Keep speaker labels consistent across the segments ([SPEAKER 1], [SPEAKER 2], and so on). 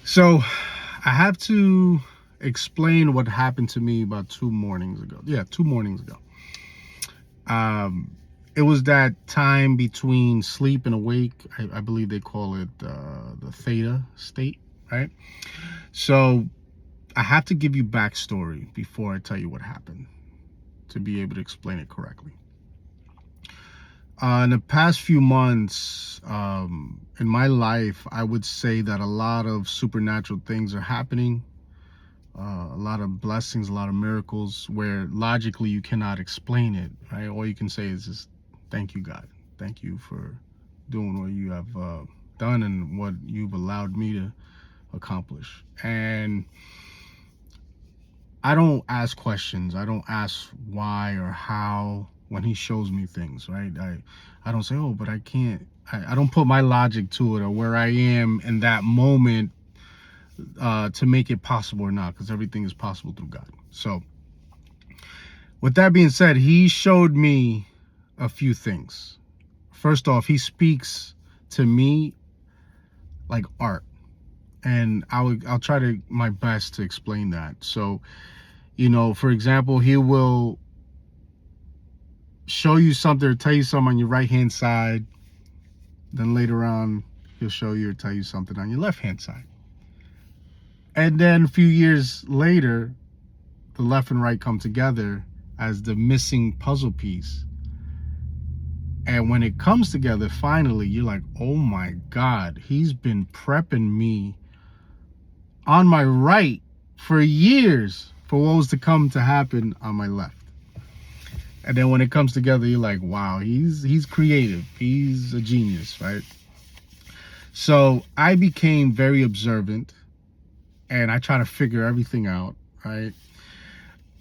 [SPEAKER 1] So I have to explain what happened to me about 2 mornings ago. Yeah, 2 mornings ago. Um, it was that time between sleep and awake. I believe they call it the theta state, right? So I have to give you backstory before I tell you what happened to be able to explain it correctly. In the past few months, in my life, I would say that a lot of supernatural things are happening, a lot of blessings, a lot of miracles where logically you cannot explain it, right? All you can say is just, thank you, God. Thank you for doing what you have done and what you've allowed me to accomplish. And I don't ask questions. I don't ask why or how when he shows me things, right? I don't say, oh, but I can't. I don't put my logic to it or where I am in that moment to make it possible or not, because everything is possible through God. So with that being said, he showed me a few things. First off, he speaks to me like art, and I'll try to my best to explain that. So, for example, he will show you something or tell you something on your right hand side, then later on he'll show you or tell you something on your left hand side, and then a few years later the left and right come together as the missing puzzle piece. And when it comes together, finally, you're like, oh my God, he's been prepping me on my right for years for what was to come to happen on my left. And then when it comes together, you're like, wow, he's creative. He's a genius, right? So I became very observant and I try to figure everything out, right?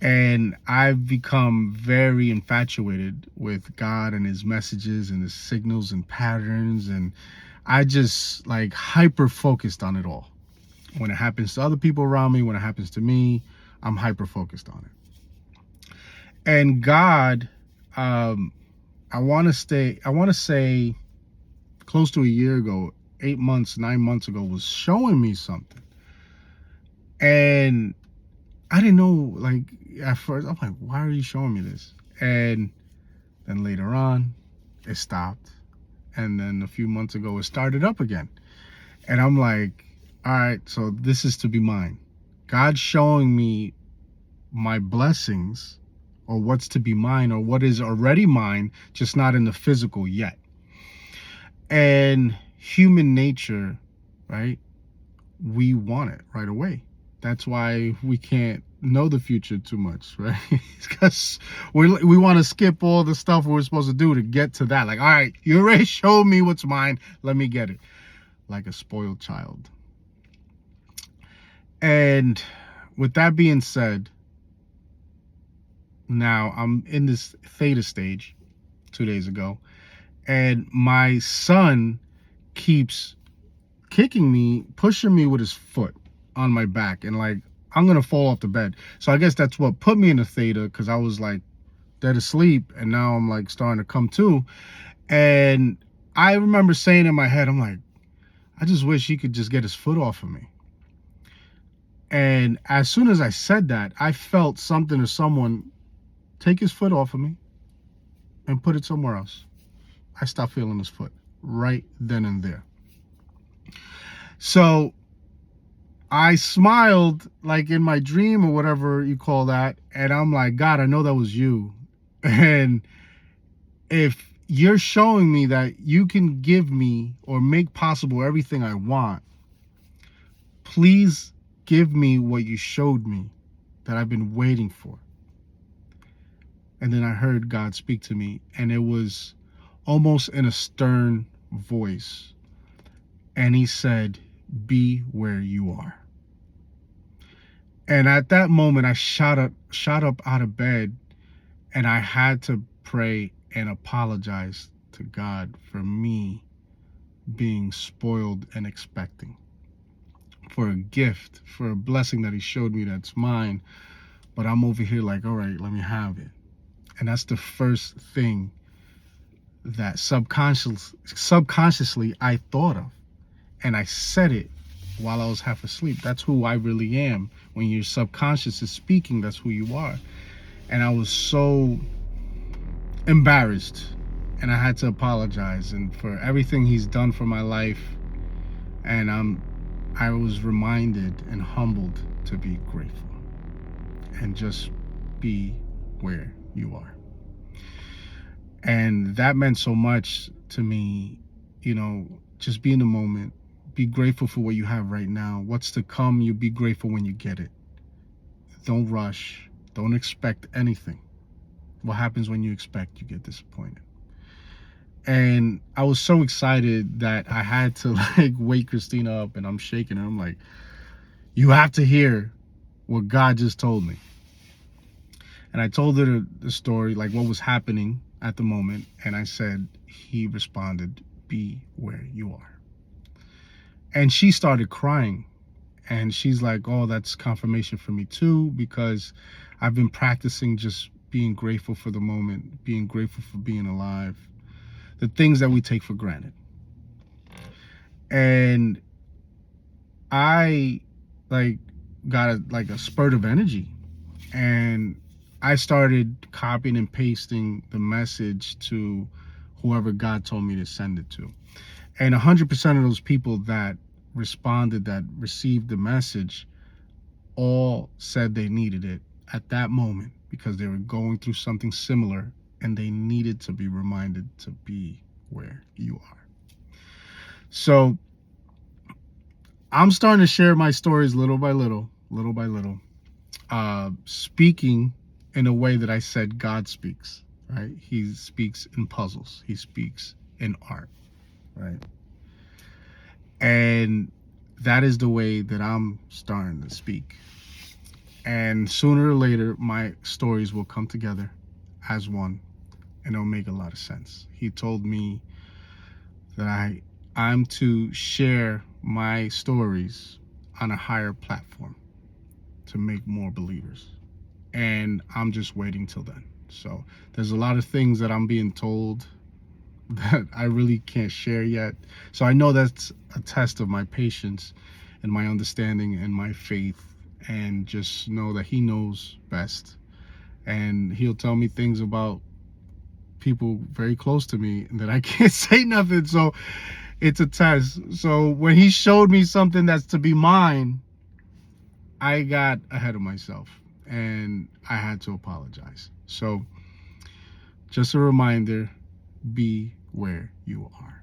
[SPEAKER 1] And I've become very infatuated with God and his messages and his signals and patterns. And I just like hyper focused on it all. When it happens to other people around me, when it happens to me, I'm hyper focused on it. And God, I want to say close to a year ago, 8 months, 9 months ago, was showing me something. And I didn't know, like, at first, I'm like, why are you showing me this? And then later on, it stopped. And then a few months ago, it started up again. And I'm like, all right, so this is to be mine. God's showing me my blessings or what's to be mine or what is already mine, just not in the physical yet. And human nature, right? We want it right away. That's why we can't know the future too much, right? Because we want to skip all the stuff we're supposed to do to get to that. Like, all right, you already showed me what's mine. Let me get it. Like a spoiled child. And with that being said, now I'm in this theta stage 2 days ago, and my son keeps kicking me, pushing me with his foot on my back, and like I'm gonna fall off the bed. So I guess that's what put me in the theta, because I was like dead asleep, and now I'm like starting to come to. And I remember saying in my head, I'm like, I just wish he could just get his foot off of me. And as soon as I said that, I felt something or someone take his foot off of me and put it somewhere else. I stopped feeling his foot right then and there. So I smiled like in my dream or whatever you call that. And I'm like, God, I know that was you. And if you're showing me that you can give me or make possible everything I want, please give me what you showed me that I've been waiting for. And then I heard God speak to me, and it was almost in a stern voice. And he said, be where you are. And at that moment, I shot up out of bed, and I had to pray and apologize to God for me being spoiled and expecting, for a gift, for a blessing that he showed me that's mine. But I'm over here like, all right, let me have it. And that's the first thing that subconsciously I thought of. And I said it while I was half asleep. That's who I really am. When your subconscious is speaking, that's who you are. And I was so embarrassed, and I had to apologize and for everything he's done for my life. And I was reminded and humbled to be grateful and just be where you are. And that meant so much to me, just be in the moment, be grateful for what you have right now. What's to come, you be grateful when you get it. Don't rush, don't expect anything. What happens when you expect, you get disappointed. And I was so excited that I had to wake Christina up, and I'm shaking her. I'm like, you have to hear what God just told me. And I told her the story, like what was happening at the moment. And I said, he responded, be where you are. And she started crying. And she's like, oh, that's confirmation for me too, because I've been practicing just being grateful for the moment, being grateful for being alive, the things that we take for granted. And I got a spurt of energy, and I started copying and pasting the message to whoever God told me to send it to. And 100% of those people that responded, that received the message, all said they needed it at that moment because they were going through something similar and they needed to be reminded to be where you are. So I'm starting to share my stories little by little, speaking in a way that I said God speaks, right? He speaks in puzzles. He speaks in art, right? And that is the way that I'm starting to speak. And sooner or later, my stories will come together as one, and it'll make a lot of sense. He told me that I'm to share my stories on a higher platform to make more believers. And I'm just waiting till then. So there's a lot of things that I'm being told that I really can't share yet. So I know that's a test of my patience and my understanding and my faith, and just know that he knows best. And he'll tell me things about people very close to me that I can't say nothing. So it's a test. So when he showed me something that's to be mine, I got ahead of myself and I had to apologize. So just a reminder, be where you are.